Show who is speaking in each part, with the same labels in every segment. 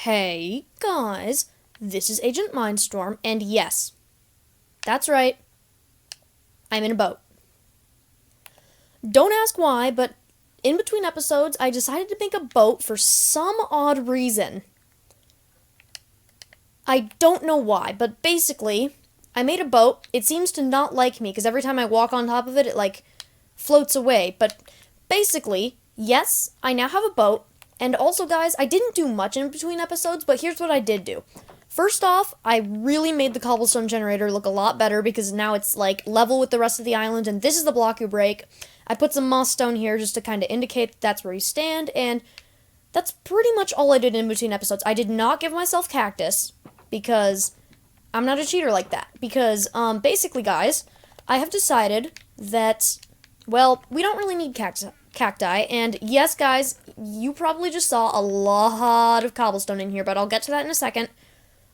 Speaker 1: Hey guys, this is Agent Mindstorm, and yes, that's right, I'm in a boat. Don't ask why, but in between episodes, I decided to make a boat for some odd reason. I don't know why, but basically, I made a boat. It seems to not like me, because every time I walk on top of it, it floats away. But basically, yes, I now have a boat. And also, guys, I didn't do much in between episodes, but here's what I did do. First off, I really made the cobblestone generator look a lot better because now it's level with the rest of the island, and this is the block you break. I put some moss stone here just to kind of indicate that's where you stand, and that's pretty much all I did in between episodes. I did not give myself cactus because I'm not a cheater like that. Because, basically, guys, I have decided that, well, we don't really need cacti, and yes, guys, you probably just saw a lot of cobblestone in here, but I'll get to that in a second.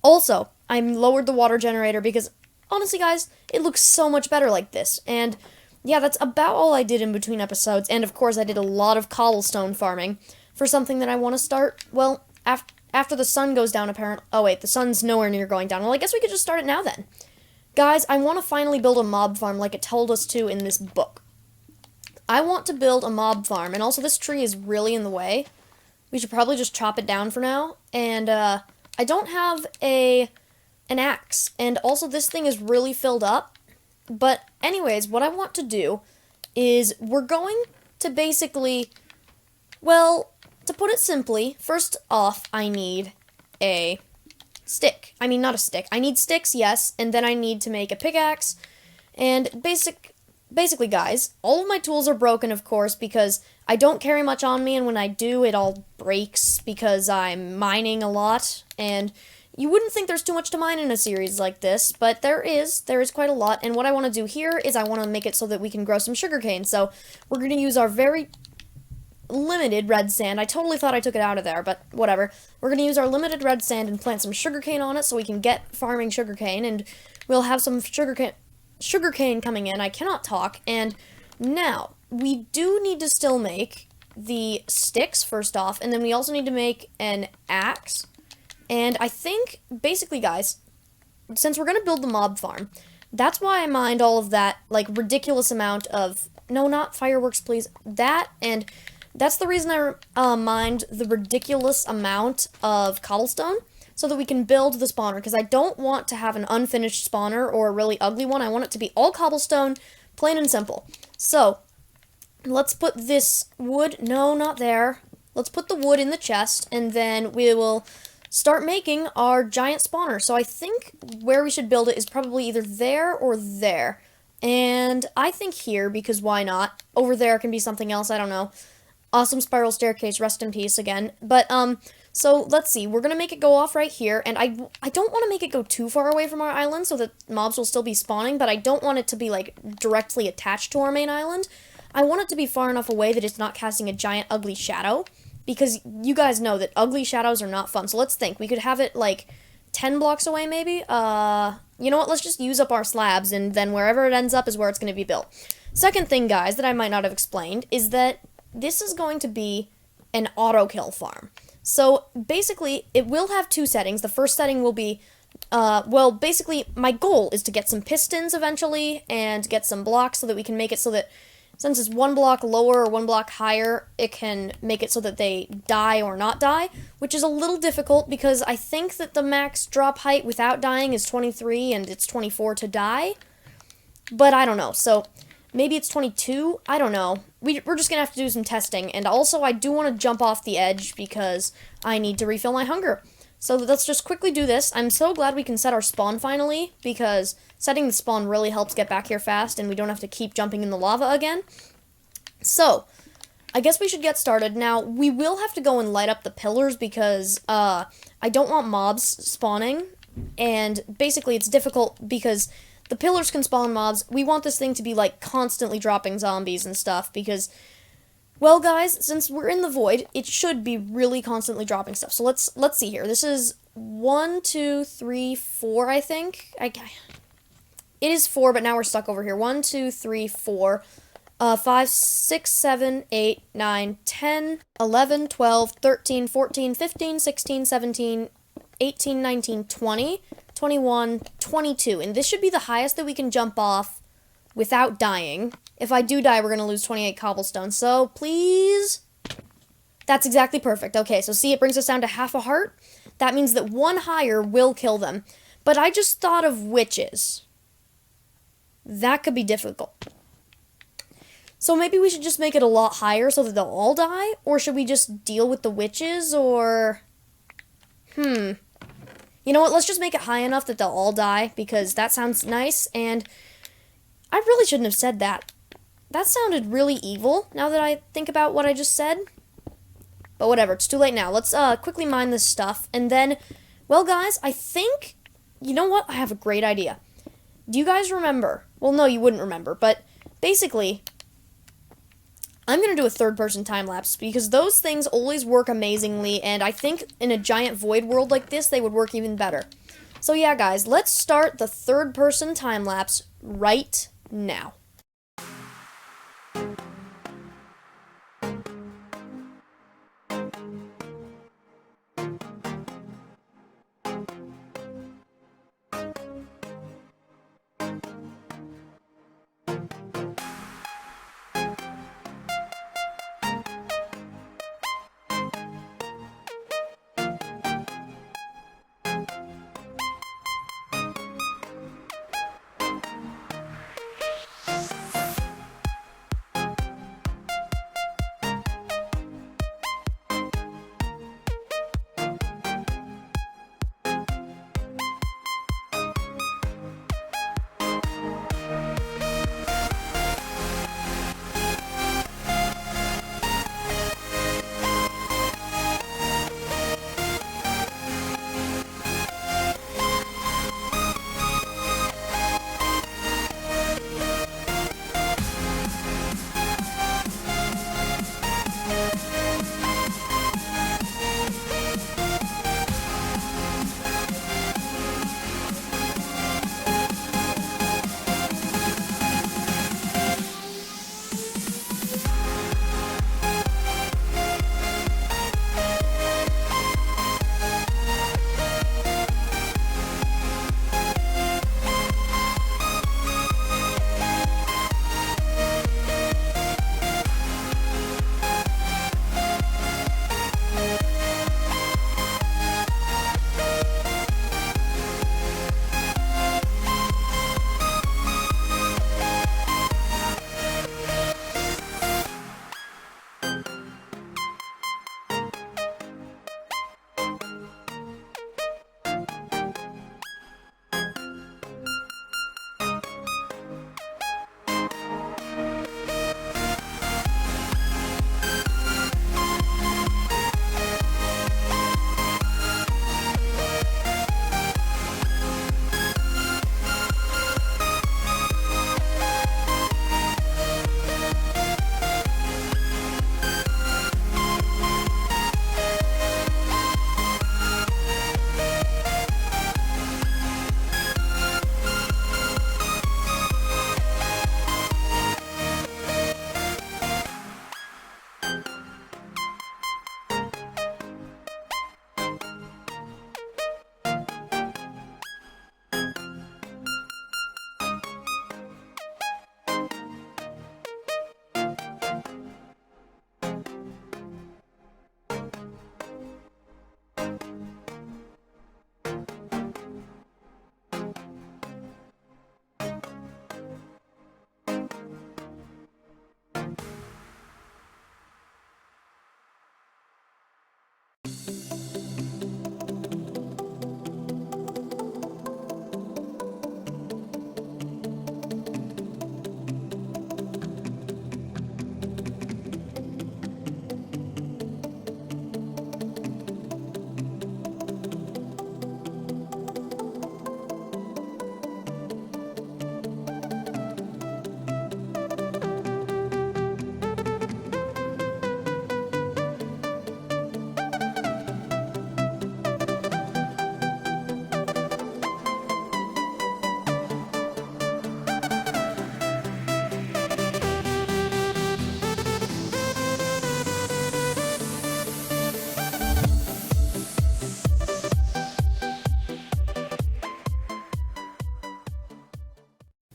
Speaker 1: Also, I lowered the water generator because, honestly, guys, it looks so much better like this, and yeah, that's about all I did in between episodes, and of course, I did a lot of cobblestone farming for something that I want to start, well, after the sun goes down, apparently. Oh, wait, the sun's nowhere near going down. Well, I guess we could just start it now, then. Guys, I want to finally build a mob farm like it told us to in this book. I want to build a mob farm, and also this tree is really in the way. We should probably just chop it down for now, and, I don't have an axe, and also this thing is really filled up. But anyways, what I want to do is we're going to basically, well, to put it simply, first off, I need a stick. I mean, not a stick. I need sticks, yes, and then I need to make a pickaxe. And basically, guys, all of my tools are broken, of course, because I don't carry much on me, and when I do, it all breaks because I'm mining a lot. And you wouldn't think there's too much to mine in a series like this, but there is quite a lot. And what I want to do here is I want to make it so that we can grow some sugarcane. So we're going to use our very limited red sand. I totally thought I took it out of there, but whatever. We're going to use our limited red sand and plant some sugarcane on it so we can get farming sugarcane, and we'll have some sugarcane coming in. I cannot talk. And now, we do need to still make the sticks first off, and then we also need to make an axe. And I think, basically, guys, since we're going to build the mob farm, that's why I mined all of that, ridiculous amount of, no, not fireworks, please, and that's the reason I mined the ridiculous amount of cobblestone, so that we can build the spawner, because I don't want to have an unfinished spawner or a really ugly one. I want it to be all cobblestone, plain and simple. So, let's put this wood, no, not there. Let's put the wood in the chest, and then we will start making our giant spawner. So I think where we should build it is probably either there or there. And I think here, because why not? Over there can be something else, I don't know. Awesome spiral staircase, rest in peace again. But, so let's see, we're gonna make it go off right here, and I don't want to make it go too far away from our island so that mobs will still be spawning, but I don't want it to be, directly attached to our main island. I want it to be far enough away that it's not casting a giant ugly shadow, because you guys know that ugly shadows are not fun. So let's think, we could have it, 10 blocks away, maybe? You know what, let's just use up our slabs, and then wherever it ends up is where it's gonna be built. Second thing, guys, that I might not have explained, is that this is going to be an auto-kill farm. So, basically, it will have two settings. The first setting will be, well, basically, my goal is to get some pistons eventually, and get some blocks so that we can make it so that, since it's one block lower or one block higher, it can make it so that they die or not die, which is a little difficult because I think that the max drop height without dying is 23, and it's 24 to die. But I don't know, so maybe it's 22? I don't know. We're just gonna have to do some testing, and also I do want to jump off the edge because I need to refill my hunger. So let's just quickly do this. I'm so glad we can set our spawn finally, because setting the spawn really helps get back here fast, and we don't have to keep jumping in the lava again. So, I guess we should get started. Now, we will have to go and light up the pillars because, I don't want mobs spawning, and basically it's difficult because the pillars can spawn mobs. We want this thing to be, constantly dropping zombies and stuff, because, well, guys, since we're in the void, it should be really constantly dropping stuff. So let's see here. This is 1, 2, 3, 4, I think. It is 4, but now we're stuck over here. 1, 2, 3, 4. 5, 6, 7, 8, 9, 10, 11, 12, 13, 14, 15, 16, 17, 18, 19, 20, 21, 22. And this should be the highest that we can jump off without dying. If I do die, we're going to lose 28 cobblestone. So, please. That's exactly perfect. Okay, so see, it brings us down to half a heart. That means that one higher will kill them. But I just thought of witches. That could be difficult. So maybe we should just make it a lot higher so that they'll all die? Or should we just deal with the witches? Or... You know what? Let's just make it high enough that they'll all die, because that sounds nice, and I really shouldn't have said that. That sounded really evil, now that I think about what I just said. But whatever, it's too late now. Let's quickly mine this stuff, and then, well, guys, I think... You know what? I have a great idea. Do you guys remember? Well, no, you wouldn't remember, but basically... I'm going to do a third-person time-lapse, because those things always work amazingly, and I think in a giant void world like this, they would work even better. So yeah, guys, let's start the third-person time-lapse right now.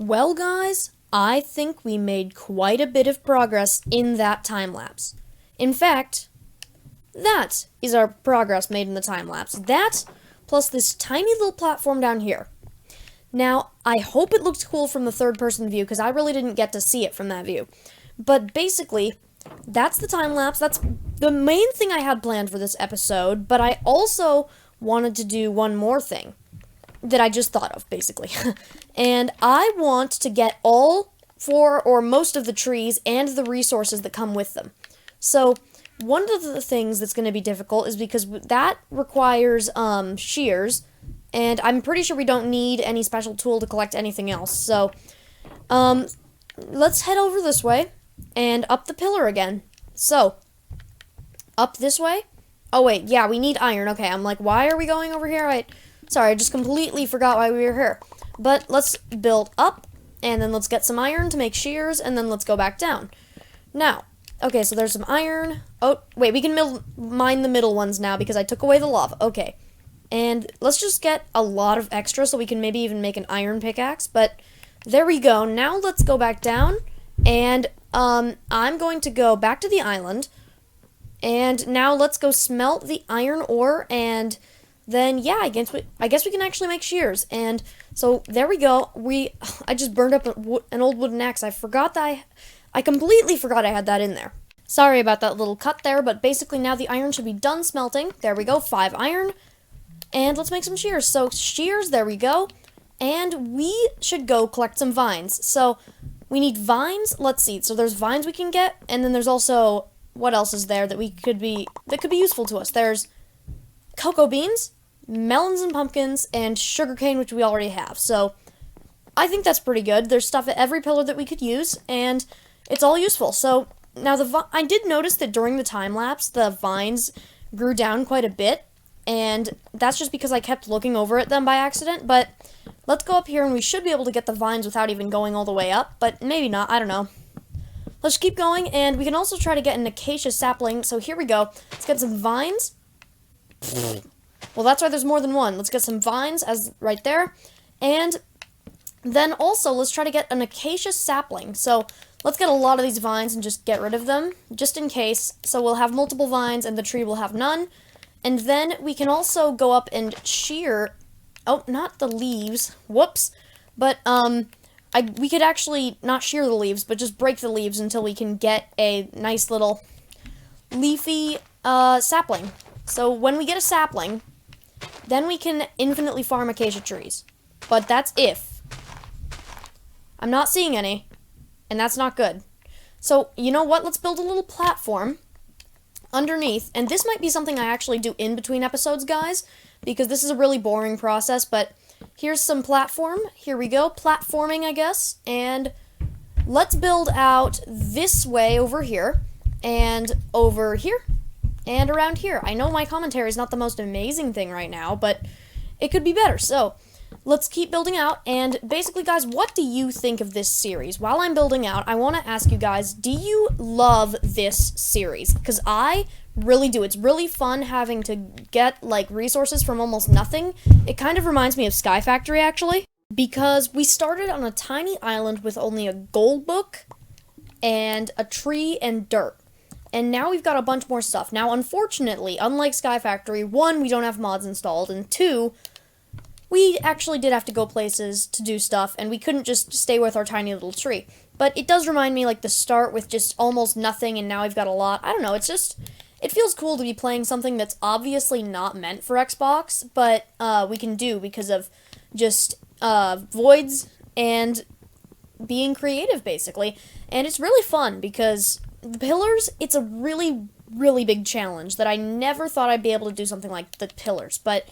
Speaker 1: Well, guys, I think we made quite a bit of progress in that time lapse. In fact, that is our progress made in the time lapse. That, plus this tiny little platform down here. Now, I hope it looked cool from the third-person view, because I really didn't get to see it from that view. But basically, that's the time lapse. That's the main thing I had planned for this episode, but I also wanted to do one more thing that I just thought of, basically. And I want to get all 4 or most of the trees and the resources that come with them. So, one of the things that's going to be difficult is because that requires shears, and I'm pretty sure we don't need any special tool to collect anything else. So, let's head over this way and up the pillar again. So, up this way? Oh wait, yeah, we need iron. Okay, I'm like, why are we going over here? Sorry, I just completely forgot why we were here. But let's build up, and then let's get some iron to make shears, and then let's go back down. Now, okay, so there's some iron. Oh, wait, we can mine the middle ones now because I took away the lava. Okay, and let's just get a lot of extra so we can maybe even make an iron pickaxe. But there we go. Now let's go back down, and I'm going to go back to the island. And now let's go smelt the iron ore, and then, yeah, I guess we can actually make shears. And so there we go. I just burned up an old wooden axe. I completely forgot I had that in there. Sorry about that little cut there, but basically now the iron should be done smelting. There we go, 5 iron. And let's make some shears. So shears, there we go. And we should go collect some vines. So we need vines. Let's see. So there's vines we can get, and then there's also, what else is there that could be useful to us? There's cocoa beans, melons and pumpkins, and sugarcane, which we already have. So I think that's pretty good. There's stuff at every pillar that we could use, and it's all useful. So now I did notice that during the time lapse, the vines grew down quite a bit, and that's just because I kept looking over at them by accident. But let's go up here, and we should be able to get the vines without even going all the way up, but maybe not. I don't know. Let's keep going, and we can also try to get an acacia sapling. So here we go. Let's get some vines. Well, that's why there's more than one. Let's get some vines right there. And then also, let's try to get an acacia sapling. So let's get a lot of these vines and just get rid of them, just in case. So we'll have multiple vines, and the tree will have none. And then we can also go up and shear. Oh, not the leaves. Whoops. But, we could actually not shear the leaves, but just break the leaves until we can get a nice little leafy sapling. So when we get a sapling, then we can infinitely farm acacia trees. But that's if. I'm not seeing any, and that's not good. So, you know what? Let's build a little platform underneath, and this might be something I actually do in between episodes, guys, because this is a really boring process, but here's some platform. Here we go. Platforming, I guess. And let's build out this way over here, and over here, and around here. I know my commentary is not the most amazing thing right now, but it could be better. So let's keep building out. And basically, guys, what do you think of this series? While I'm building out, I want to ask you guys, do you love this series? Because I really do. It's really fun having to get, like, resources from almost nothing. It kind of reminds me of Sky Factory, actually, because we started on a tiny island with only a gold book and a tree and dirt. And now we've got a bunch more stuff. Now, unfortunately, unlike Sky Factory, 1, we don't have mods installed, and 2, we actually did have to go places to do stuff, and we couldn't just stay with our tiny little tree. But it does remind me, like, the start with just almost nothing, and now we've got a lot. I don't know, it's just, it feels cool to be playing something that's obviously not meant for Xbox, but we can do because of just voids and being creative, basically. And it's really fun because the pillars, it's a really, really big challenge that I never thought I'd be able to do something like the pillars. But,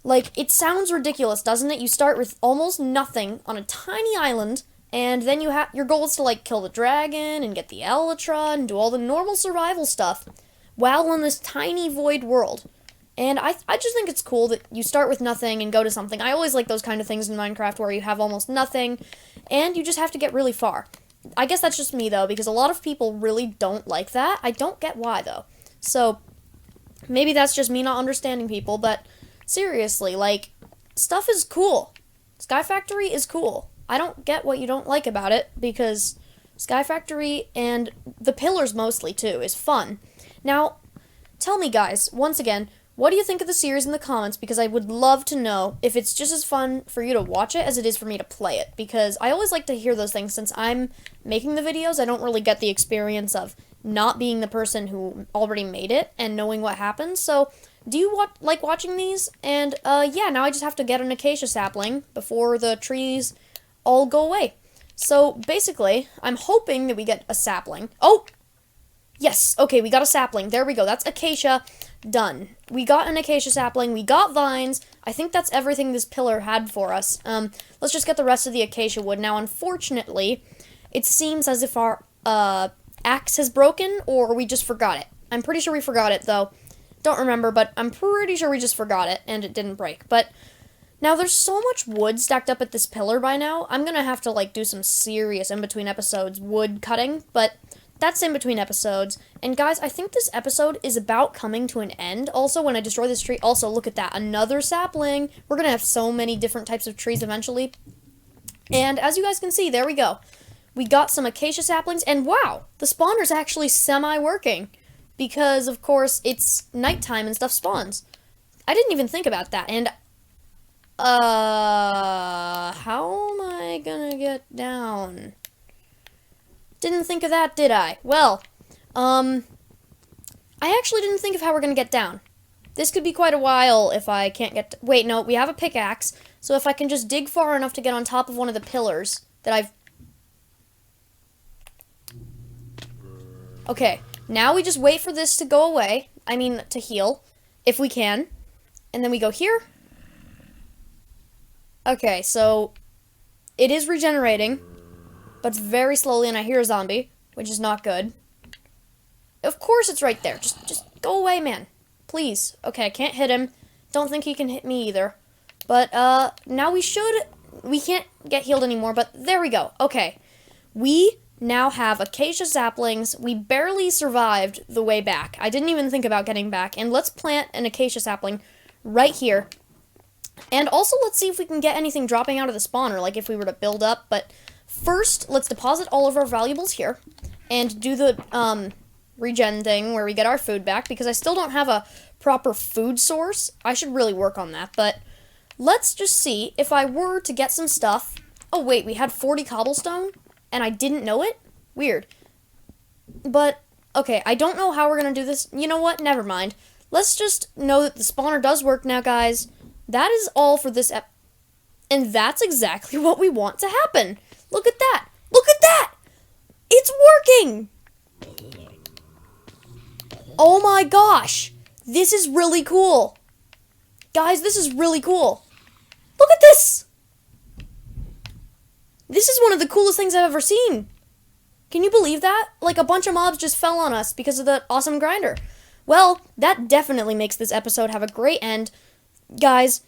Speaker 1: like, it sounds ridiculous, doesn't it? You start with almost nothing on a tiny island, and then your goal is to, like, kill the dragon and get the elytra and do all the normal survival stuff while in this tiny void world. And I just think it's cool that you start with nothing and go to something. I always like those kind of things in Minecraft where you have almost nothing, and you just have to get really far. I guess that's just me, though, because a lot of people really don't like that. I don't get why, though. So, maybe that's just me not understanding people, but seriously, like, stuff is cool. Sky Factory is cool. I don't get what you don't like about it, because Sky Factory, and the pillars mostly too, is fun. Now, tell me guys, once again, what do you think of the series in the comments, because I would love to know if it's just as fun for you to watch it as it is for me to play it, because I always like to hear those things. Since I'm making the videos, I don't really get the experience of not being the person who already made it and knowing what happens. So, do you like watching these? And, yeah, now I just have to get an acacia sapling before the trees all go away. So, basically, I'm hoping that we get a sapling. Oh! Yes, okay, we got a sapling. There we go. That's acacia. Done. We got an acacia sapling. We got vines. I think that's everything this pillar had for us. Let's just get the rest of the acacia wood. Now, unfortunately, it seems as if our axe has broken, or we just forgot it. I'm pretty sure we forgot it, though. Don't remember, but I'm pretty sure we just forgot it, and it didn't break. But now there's so much wood stacked up at this pillar by now. I'm gonna have to, like, do some serious in-between episodes wood cutting, but that's in between episodes. And guys, I think this episode is about coming to an end. Also, when I destroy this tree, also, look at that. Another sapling. We're going to have so many different types of trees eventually. And as you guys can see, there we go. We got some acacia saplings. And wow, the spawner's actually semi-working. Because, of course, it's nighttime and stuff spawns. I didn't even think about that. And, how am I going to get down? Didn't think of that, did I? Well, I actually didn't think of how we're gonna get down. This could be quite a while if I can't get... Wait, no, we have a pickaxe, so if I can just dig far enough to get on top of one of the pillars that I've... Okay, now we just wait for this to go away. I mean, to heal, if we can. And then we go here. Okay, so it is regenerating, but very slowly, and I hear a zombie, which is not good. Of course it's right there. Just go away, man. Please. Okay, I can't hit him. Don't think he can hit me either. But, now we can't get healed anymore, but there we go. Okay. We now have acacia saplings. We barely survived the way back. I didn't even think about getting back. And let's plant an acacia sapling right here. And also, let's see if we can get anything dropping out of the spawner, like if we were to build up, but... First, let's deposit all of our valuables here and do the regen thing where we get our food back, because I still don't have a proper food source. I should really work on that, but let's just see if I were to get some stuff. Oh, wait, we had 40 cobblestone and I didn't know it? Weird. But, okay, I don't know how we're going to do this. You know what? Never mind. Let's just know that the spawner does work now, guys. That is all for this and that's exactly what we want to happen. Look at that! Look at that! It's working! Oh my gosh! This is really cool. Guys, this is really cool. Look at this! This is one of the coolest things I've ever seen. Can you believe that? Like, a bunch of mobs just fell on us because of the awesome grinder. Well, that definitely makes this episode have a great end. Guys,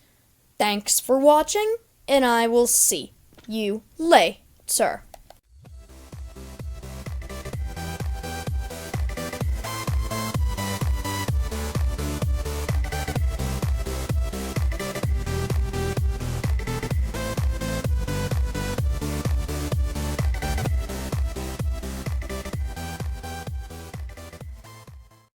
Speaker 1: thanks for watching, and I will see you later.